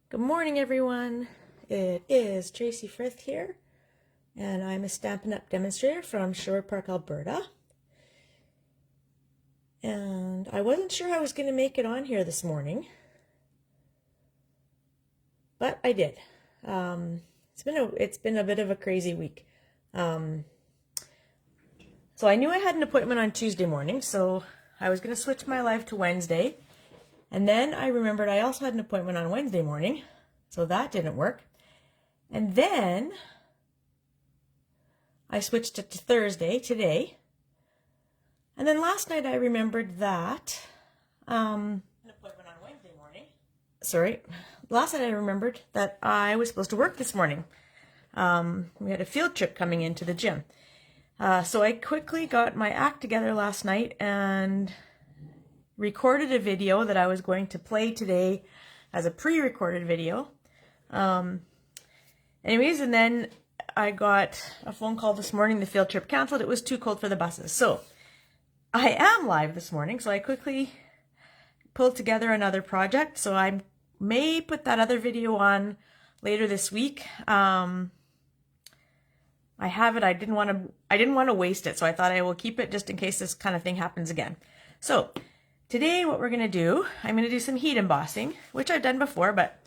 Good morning, everyone. It is Tracy Frith here, and I'm a Stampin' Up! Demonstrator from Sherwood Park, Alberta. And I wasn't sure I was going to make it on here this morning, but I did. It's been a bit of a crazy week. So I knew I had an appointment on Tuesday morning, so I was going to switch my live to Wednesday. And then I remembered I also had an appointment on Wednesday morning, so that didn't work. And then I switched it to Thursday, today. And then last night I remembered that, an appointment on Wednesday morning. Last night I remembered that I was supposed to work this morning. We had a field trip coming into the gym. So I quickly got my act together last night and recorded a video that I was going to play today as a pre-recorded video. Anyways, and then I got a phone call this morning. The field trip canceled. It was too cold for the buses. So I am live this morning. So I quickly pulled together another project. So I may put that other video on later this week. I have it. I didn't want to waste it. So I thought I will keep it just in case this kind of thing happens again. So today what we're going to do, I'm going to do some heat embossing, which I've done before, but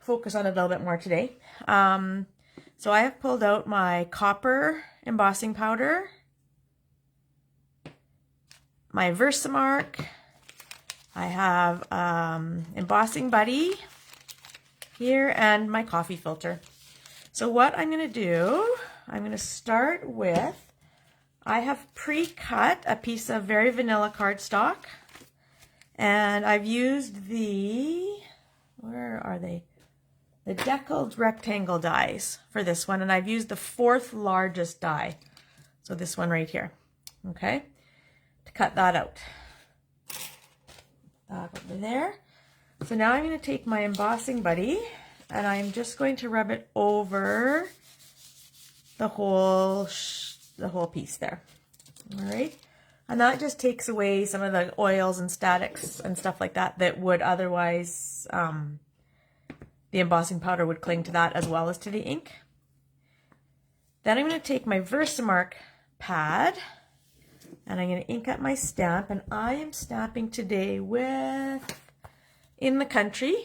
focus on it a little bit more today. So I have pulled out my copper embossing powder, my Versamark, I have Embossing Buddy here, and my coffee filter. So what I'm going to do, I'm going to start with, I have pre-cut a piece of very vanilla cardstock. And I've used where are they? The deckled rectangle dies for this one. And I've used the 4th largest die. So this one right here. Okay. To cut that out. That over there. So now I'm going to take my Embossing Buddy and I'm just going to rub it over the whole piece there. All right. And that just takes away some of the oils and statics and stuff like that that would otherwise, the embossing powder would cling to that as well as to the ink. Then I'm going to take my Versamark pad and I'm going to ink up my stamp. And I am stamping today with In the Country.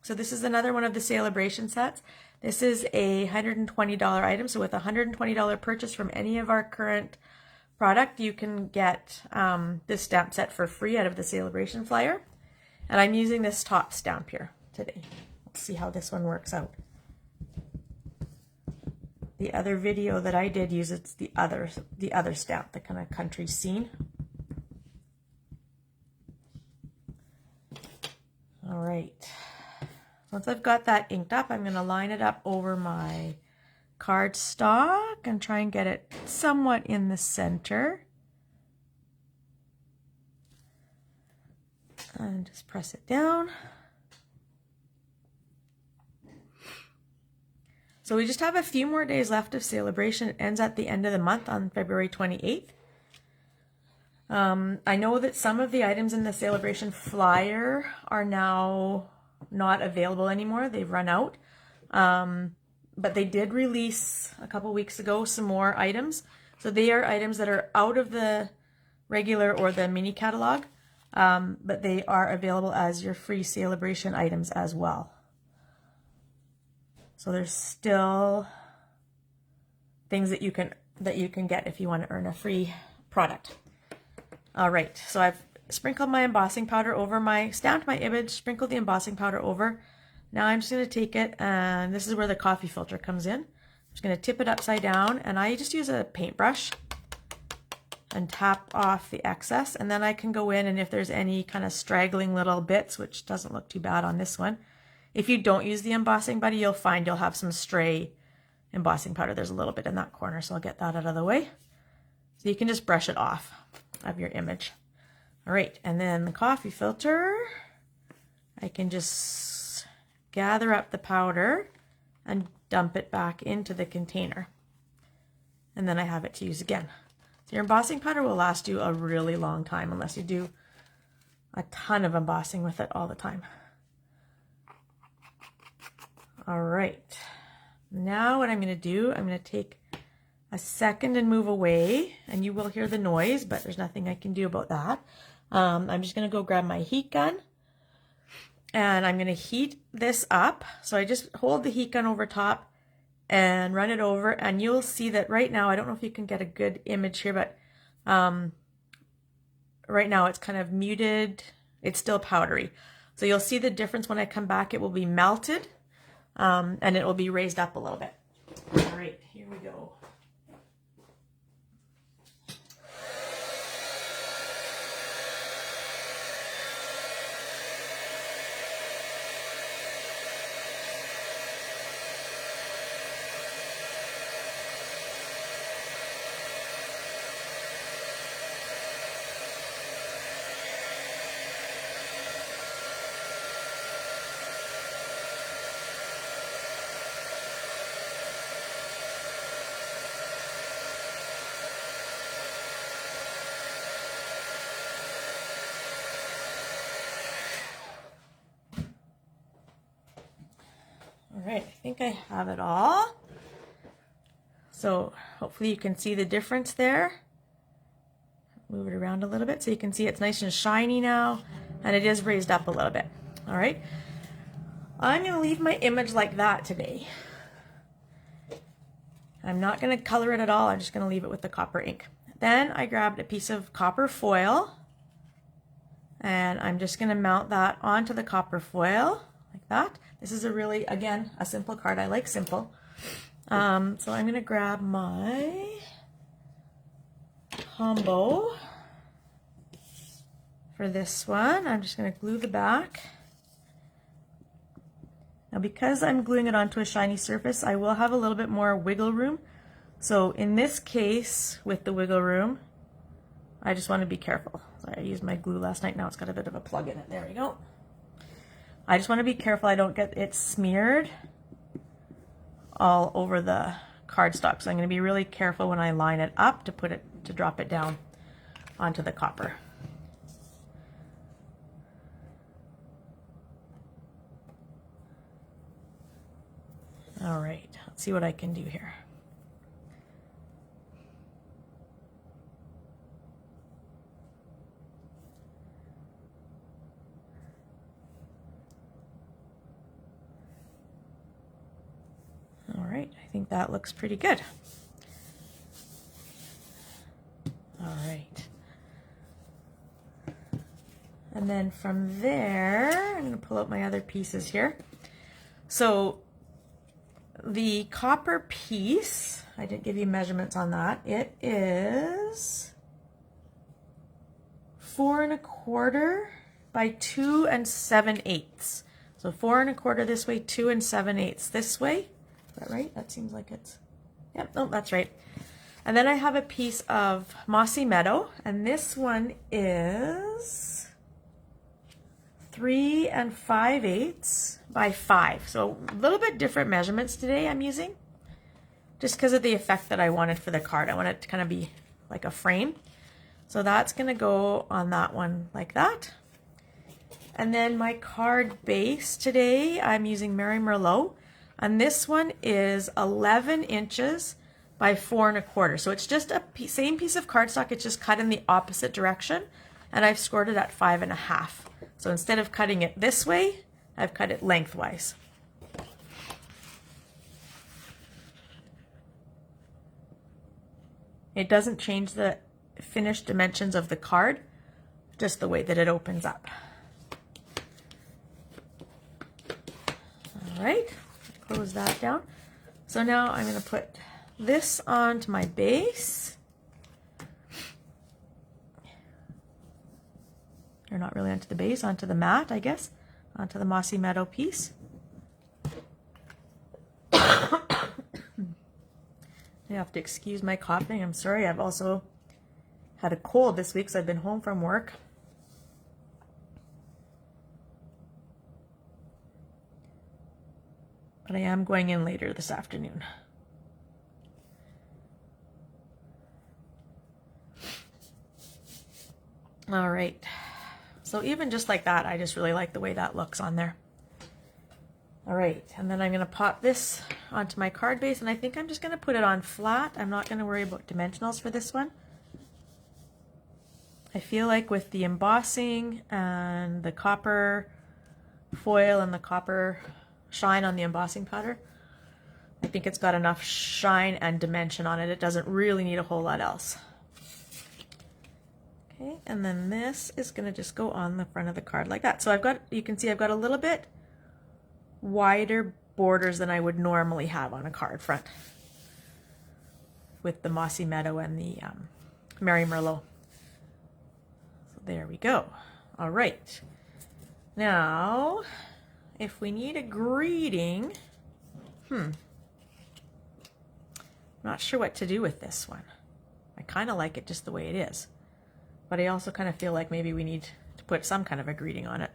So this is another one of the Bration sets. This is a $120 item. So with a $120 purchase from any of our current product, you can get this stamp set for free out of the Celebration flyer. And I'm using this top stamp here today. Let's see how this one works out. The other video that I did uses the other stamp, the kind of country scene. All right. Once I've got that inked up, I'm going to line it up over my cardstock and try and get it somewhat in the center. And just press it down. So we just have a few more days left of Celebration. It ends at the end of the month on February 28th. I know that some of the items in the Celebration flyer are now not available anymore. They've run out. But they did release a couple weeks ago some more items. So they are items that are out of the regular or the mini catalog, but they are available as your free Celebration items as well. So there's still things that you can get if you want to earn a free product. All right, so I've sprinkled my embossing powder over stamped my image, sprinkled the embossing powder over. Now I'm just going to take it, and this is where the coffee filter comes in. I'm just going to tip it upside down, and I just use a paintbrush and tap off the excess, and then I can go in, and if there's any kind of straggling little bits, which doesn't look too bad on this one, if you don't use the Embossing Buddy, you'll find you'll have some stray embossing powder. There's a little bit in that corner, so I'll get that out of the way. So you can just brush it off of your image. All right, and then the coffee filter, I can just gather up the powder and dump it back into the container. And then I have it to use again. So your embossing powder will last you a really long time unless you do a ton of embossing with it all the time. All right. Now what I'm going to do, I'm going to take a second and move away, and you will hear the noise, but there's nothing I can do about that. I'm just going to go grab my heat gun, and I'm going to heat this up. So I just hold the heat gun over top and run it over, and you'll see that right now, I don't know if you can get a good image here, but right now it's kind of muted. It's still powdery. So you'll see the difference when I come back. It will be melted, and it will be raised up a little bit. All right, here we go. All right, I think I have it all. So hopefully you can see the difference there. Move it around a little bit so you can see it's nice and shiny now, and it is raised up a little bit. All right, I'm going to leave my image like that today. I'm not going to color it at all. I'm just going to leave it with the copper ink. Then I grabbed a piece of copper foil, and I'm just going to mount that onto the copper foil like that. This is a really, again, a simple card. I like simple. So I'm going to grab my combo for this one. I'm just going to glue the back. Now, because I'm gluing it onto a shiny surface, I will have a little bit more wiggle room. So in this case, with the wiggle room, I just want to be careful. So I used my glue last night. Now it's got a bit of a plug in it. There we go. I just want to be careful I don't get it smeared all over the cardstock. So I'm going to be really careful when I line it up to drop it down onto the copper. All right, let's see what I can do here. All right, I think that looks pretty good. All right. And then from there, I'm going to pull out my other pieces here. So the copper piece, I didn't give you measurements on that. It is 4 1/4 by 2 7/8. So 4 1/4 this way, 2 7/8 this way. Is that right? That seems like it's, yep, no, that's right. And then I have a piece of Mossy Meadow, and this one is 3 5/8 by 5. So a little bit different measurements today I'm using, just because of the effect that I wanted for the card. I want it to kind of be like a frame. So that's going to go on that one like that. And then my card base today, I'm using Mary Merlot. And this one is 11 inches by 4 1/4. So it's just a same piece of cardstock, it's just cut in the opposite direction. And I've scored it at 5 1/2. So instead of cutting it this way, I've cut it lengthwise. It doesn't change the finished dimensions of the card, just the way that it opens up. All right. Close that down. So now I'm going to put this onto my base. Or not really onto the base, onto the mat, I guess. Onto the Mossy Meadow piece. You have to excuse my coughing. I'm sorry. I've also had a cold this week, so I've been home from work. But I am going in later this afternoon. All right. So even just like that, I just really like the way that looks on there. All right, and then I'm going to pop this onto my card base, and I think I'm just going to put it on flat. I'm not going to worry about dimensionals for this one. I feel like with the embossing and the copper foil and the copper shine on the embossing powder, I think it's got enough shine and dimension on it. It doesn't really need a whole lot else. Okay, and then this is going to just go on the front of the card like that. So I've got, you can see I've got a little bit wider borders than I would normally have on a card front with the Mossy Meadow and the Merry Merlot. So there we go. All right. Now, if we need a greeting, not sure what to do with this one. I kind of like it just the way it is, but I also kind of feel like maybe we need to put some kind of a greeting on it.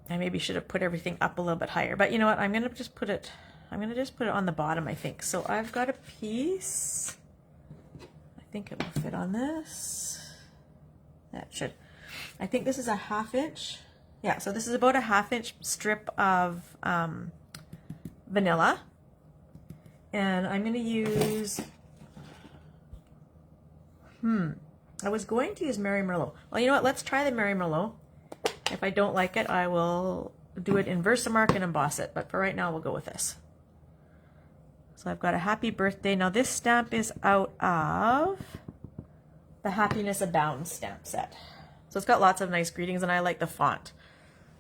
I maybe should have put everything up a little bit higher, but you know what? I'm gonna just put it on the bottom, I think. So I've got a piece. I think it will fit on this. That should. I think this is a 1/2 inch. Yeah, so this is about a 1/2 inch strip of vanilla. And I'm going to use, I was going to use Merry Merlot. Well, you know what? Let's try the Merry Merlot. If I don't like it, I will do it in Versamark and emboss it. But for right now, we'll go with this. So I've got a happy birthday. Now this stamp is out of the Happiness Abounds stamp set. So it's got lots of nice greetings, and I like the font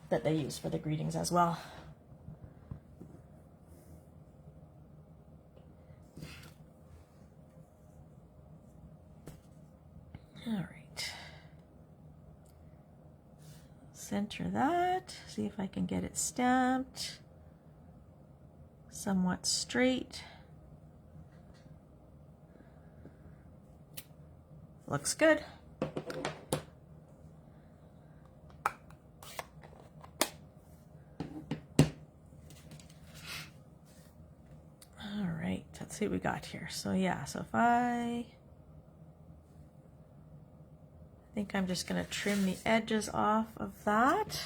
that they use for the greetings as well. All right. Center that. See if I can get it stamped somewhat straight. Looks good. All right, let's see what we got here. So yeah, so if I think I'm just going to trim the edges off of that.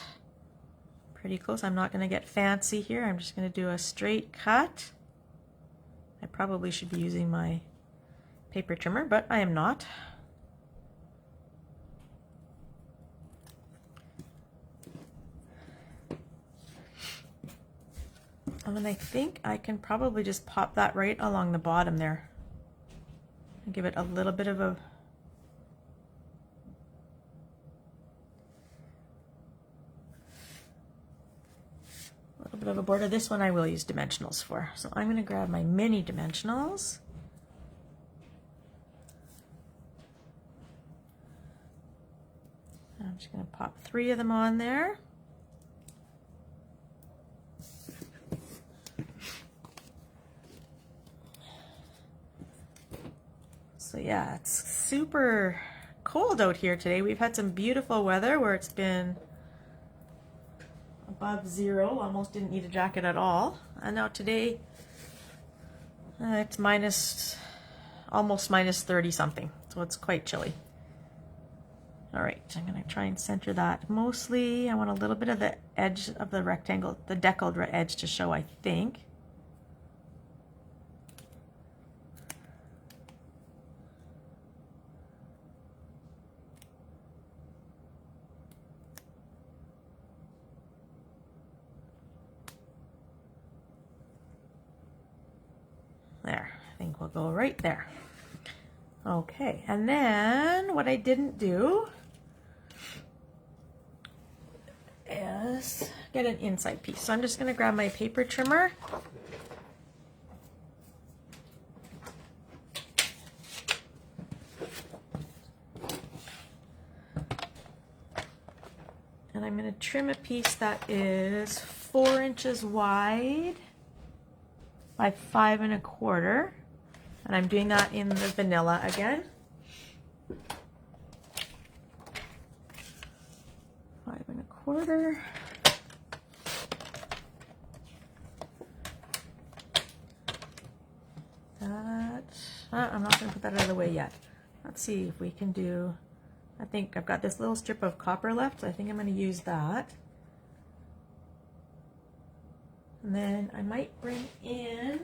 Pretty close. I'm not going to get fancy here. I'm just going to do a straight cut. I probably should be using my paper trimmer, but I am not. And then I think I can probably just pop that right along the bottom there and give it a little bit of a border. This one I will use dimensionals for. So I'm going to grab my mini dimensionals. I'm just going to pop 3 of them on there. So yeah, it's super cold out here today. We've had some beautiful weather where it's been above 0, almost didn't need a jacket at all. And now today it's almost minus 30 something, so it's quite chilly. All right, I'm going to try and center that mostly. I want a little bit of the edge of the rectangle, the deckled edge to show, I think. There, I think we'll go right there. Okay, and then what I didn't do is get an inside piece. So I'm just going to grab my paper trimmer. And I'm going to trim a piece that is 4 inches wide by 5 1/4, and I'm doing that in the vanilla again. 5 1/4. That I'm not going to put that out of the way yet. Let's see if we can do I think I've got this little strip of copper left, so I think I'm going to use that. And then I might bring in,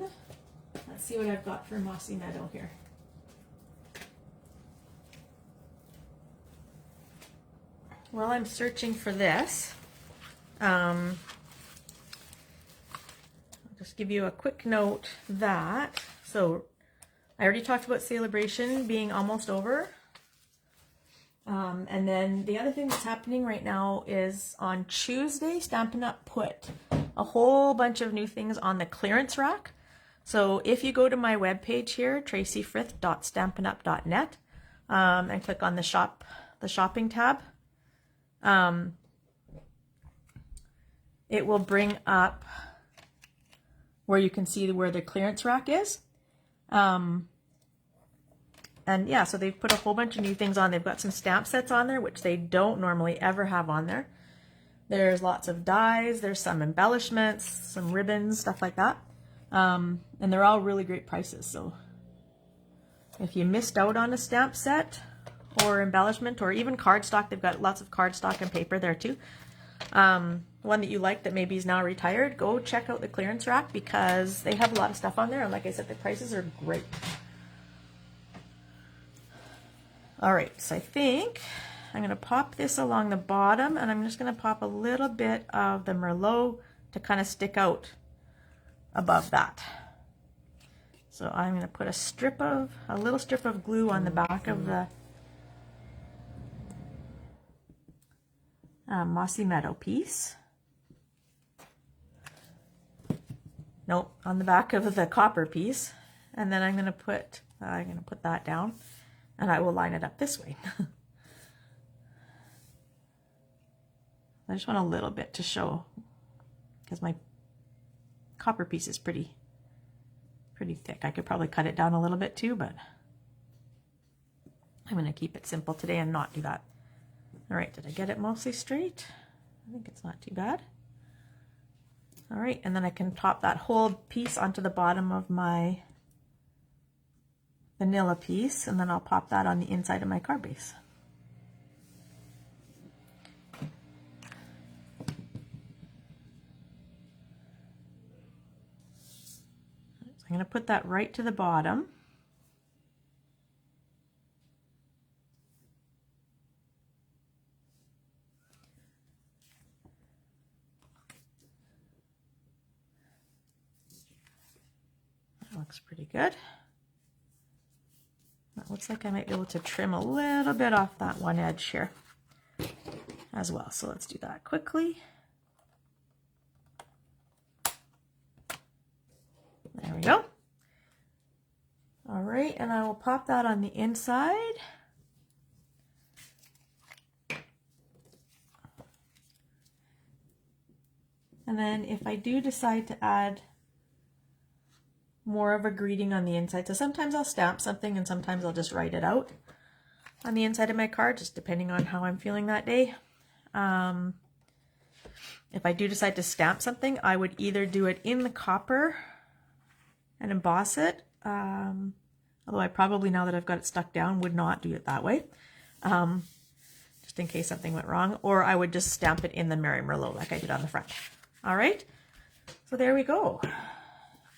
let's see what I've got for Mossy Meadow here. While I'm searching for this, I'll just give you a quick note that, so I already talked about Celebration being almost over. And then the other thing that's happening right now is on Tuesday, Stampin' Up! Put a whole bunch of new things on the clearance rack. So if you go to my webpage here, tracyfrith.stampinup.net, and click on the shopping tab, it will bring up where you can see where the clearance rack is. And yeah, so they've put a whole bunch of new things on. They've got some stamp sets on there, which they don't normally ever have on there. There's lots of dies, there's some embellishments, some ribbons, stuff like that. And they're all really great prices. So if you missed out on a stamp set or embellishment or even cardstock, they've got lots of cardstock and paper there too. One that you like that maybe is now retired, go check out the clearance rack because they have a lot of stuff on there. And like I said, the prices are great. All right, so I think I'm going to pop this along the bottom, and I'm just going to pop a little bit of the Merlot to kind of stick out above that. So I'm going to put a little strip of glue on the back of the Mossy Meadow piece. Nope, on the back of the copper piece, and then I'm going to put that down. And I will line it up this way. I just want a little bit to show because my copper piece is pretty thick. I could probably cut it down a little bit too, but I'm going to keep it simple today and not do that. All right, did I get it mostly straight? I think it's not too bad. All right, and then I can top that whole piece onto the bottom of my vanilla piece, and then I'll pop that on the inside of my card base. So I'm going to put that right to the bottom. That looks pretty good. It looks like I might be able to trim a little bit off that one edge here as well. So let's do that quickly. There we go. All right, and I will pop that on the inside. And then if I do decide to add more of a greeting on the inside. So sometimes I'll stamp something and sometimes I'll just write it out on the inside of my card, just depending on how I'm feeling that day. If I do decide to stamp something, I would either do it in the copper and emboss it, although I probably, now that I've got it stuck down, would not do it that way, just in case something went wrong, or I would just stamp it in the Mary Merlot like I did on the front. All right, so there we go.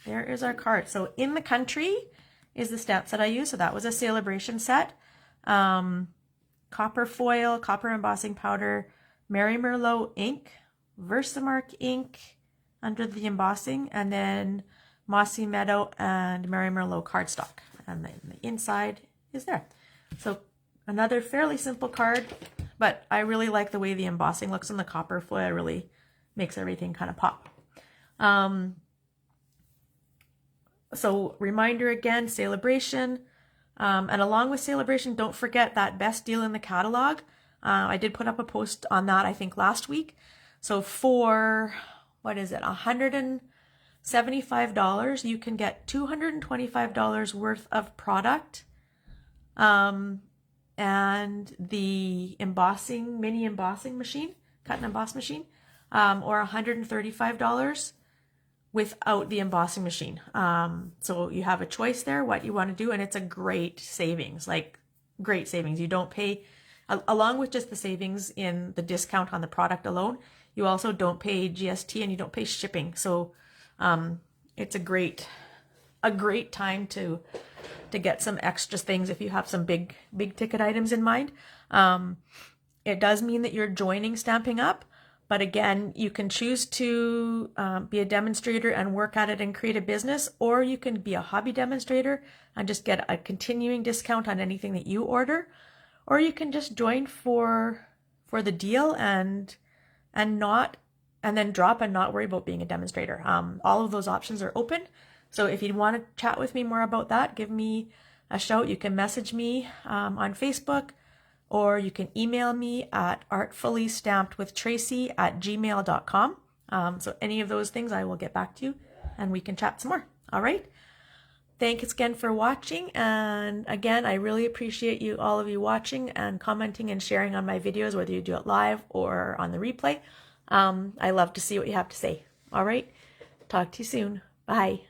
There is our card. So In the Country is the stamp set I use. So that was a Celebration set. Copper foil, copper embossing powder, Mary Merlot ink, Versamark ink under the embossing, and then Mossy Meadow and Mary Merlot cardstock. And then the inside is there. So another fairly simple card, but I really like the way the embossing looks on the copper foil. It really makes everything kind of pop. So reminder again, Celebration. And along with Celebration, don't forget that best deal in the catalog. I did put up a post on that, I think, last week. So for, what is it, $175, you can get $225 worth of product. And the embossing, mini embossing machine, cut and emboss machine, or $135 without the embossing machine. So you have a choice there, what you want to do, and it's a great savings, like great savings. You don't pay along with just the savings in the discount on the product alone, you also don't pay GST and you don't pay shipping. So it's a great time to get some extra things if you have some big ticket items in mind. It does mean that you're joining Stamping Up, but again, you can choose to be a demonstrator and work at it and create a business, or you can be a hobby demonstrator and just get a continuing discount on anything that you order, or you can just join for the deal and then drop and not worry about being a demonstrator. All of those options are open. So if you want to chat with me more about that, give me a shout. You can message me on Facebook, or you can email me at artfullystampedwithtracy@gmail.com. So any of those things, I will get back to you and we can chat some more. All right. Thanks again for watching. And again, I really appreciate all of you watching and commenting and sharing on my videos, whether you do it live or on the replay. I love to see what you have to say. All right. Talk to you soon. Bye.